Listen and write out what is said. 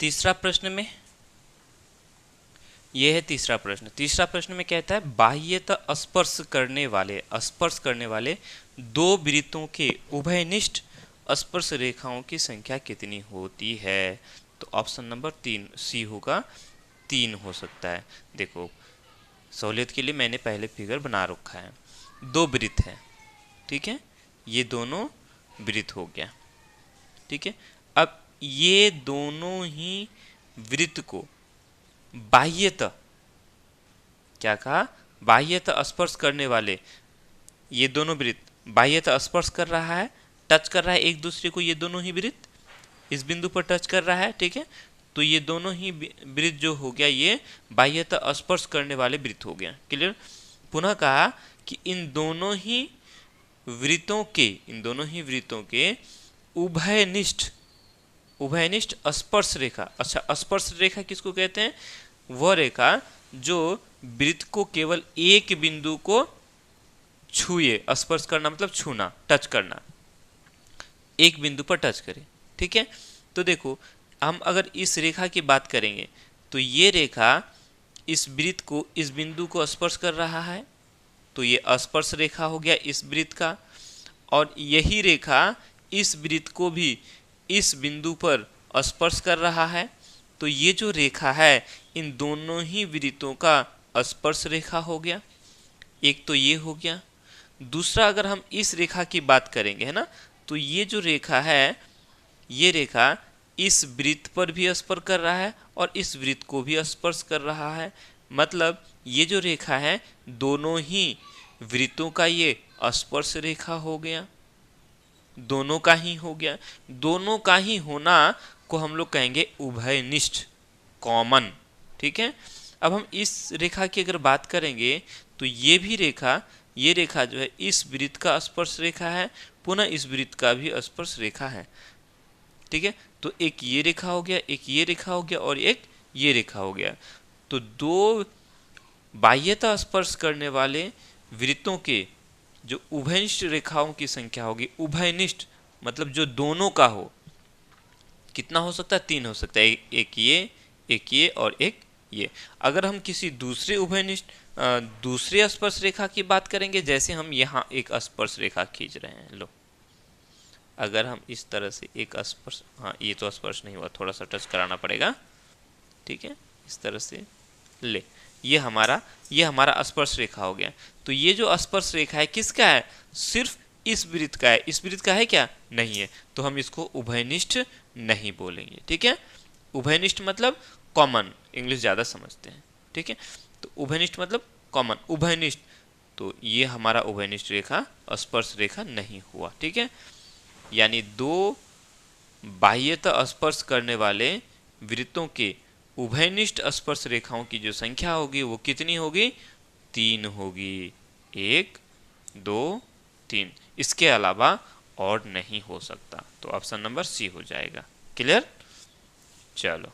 तीसरा प्रश्न में यह है तीसरा प्रश्न। तीसरा प्रश्न में कहता है बाह्यतः स्पर्श करने वाले दो वृत्तों के उभयनिष्ठ स्पर्श रेखाओं की संख्या कितनी होती है। तो ऑप्शन नंबर 3 सी होगा, 3 हो सकता है। देखो सहूलियत के लिए मैंने पहले फिगर बना रखा है। दो वृत्त है, ठीक है, ये दोनों वृत्त हो गया, ठीक है। अब ये दोनों ही वृत्त को बाह्यतः, क्या कहा, बाह्यतः स्पर्श करने वाले ये दोनों वृत्त बाह्यतः स्पर्श कर रहा है, टच कर रहा है एक दूसरे को। ये दोनों ही वृत्त इस बिंदु पर टच कर रहा है, ठीक है। तो ये दोनों ही वृत्त जो हो गया ये बाह्यतः स्पर्श करने वाले वृत्त हो गया। क्लियर। पुनः कहा कि इन दोनों ही वृत्तों के उभयनिष्ठ स्पर्श रेखा। अच्छा, स्पर्श रेखा किसको कहते हैं? वह रेखा जो वृत्त को केवल एक बिंदु को छुए। स्पर्श करना मतलब छूना, टच करना, एक बिंदु पर टच करे, ठीक है। तो देखो हम अगर इस रेखा की बात करेंगे तो ये रेखा इस वृत्त को, इस बिंदु को स्पर्श कर रहा है, तो ये स्पर्श रेखा हो गया इस वृत्त का। और यही रेखा इस वृत्त को भी इस बिंदु पर स्पर्श कर रहा है, तो ये जो रेखा है इन दोनों ही वृत्तों का स्पर्श रेखा हो गया। एक तो ये हो गया। दूसरा अगर हम इस रेखा की बात करेंगे, है ना, तो ये जो रेखा है ये रेखा इस वृत्त पर भी स्पर्श कर रहा है और इस वृत्त को भी स्पर्श कर रहा है। मतलब ये जो रेखा है दोनों ही वृत्तों का ये स्पर्श रेखा हो गया, दोनों का ही हो गया। दोनों का ही होना को हम लोग कहेंगे उभयनिष्ठ, कॉमन, ठीक है। अब हम इस रेखा की अगर बात करेंगे तो ये रेखा जो है इस वृत्त का स्पर्श रेखा है, पुनः इस वृत्त का भी स्पर्श रेखा है, ठीक है। तो एक ये रेखा हो गया, एक ये रेखा हो गया और एक ये रेखा हो गया। तो दो बाह्यतः स्पर्श करने वाले वृत्तों के जो उभयनिष्ठ रेखाओं की संख्या होगी, उभयनिष्ठ मतलब जो दोनों का हो, कितना हो सकता है? 3 हो सकता है। एक ये और एक ये। अगर हम किसी दूसरे उभयनिष्ठ दूसरे स्पर्श रेखा की बात करेंगे, जैसे हम यहाँ एक स्पर्श रेखा खींच रहे हैं, लो, अगर हम इस तरह से एक स्पर्श, हाँ ये तो स्पर्श नहीं हुआ, थोड़ा सा टच कराना पड़ेगा, ठीक है, इस तरह से ले, ये हमारा स्पर्श रेखा हो गया। तो ये जो स्पर्श रेखा है किसका है? सिर्फ इस वृत्त का है। इस वृत्त का है क्या? नहीं है। तो हम इसको उभयनिष्ठ नहीं बोलेंगे, ठीक है। उभयनिष्ठ मतलब कॉमन, इंग्लिश ज़्यादा समझते हैं, ठीक है। तो उभयनिष्ठ मतलब कॉमन, उभयनिष्ठ, तो ये हमारा उभयनिष्ठ रेखा स्पर्श रेखा नहीं हुआ, ठीक है। यानी दो बाह्यतः स्पर्श करने वाले वृत्तों के उभयनिष्ठ स्पर्श रेखाओं की जो संख्या होगी वो कितनी होगी? 3 होगी। 1 2 3, इसके अलावा और नहीं हो सकता। तो ऑप्शन नंबर सी हो जाएगा। क्लियर? चलो।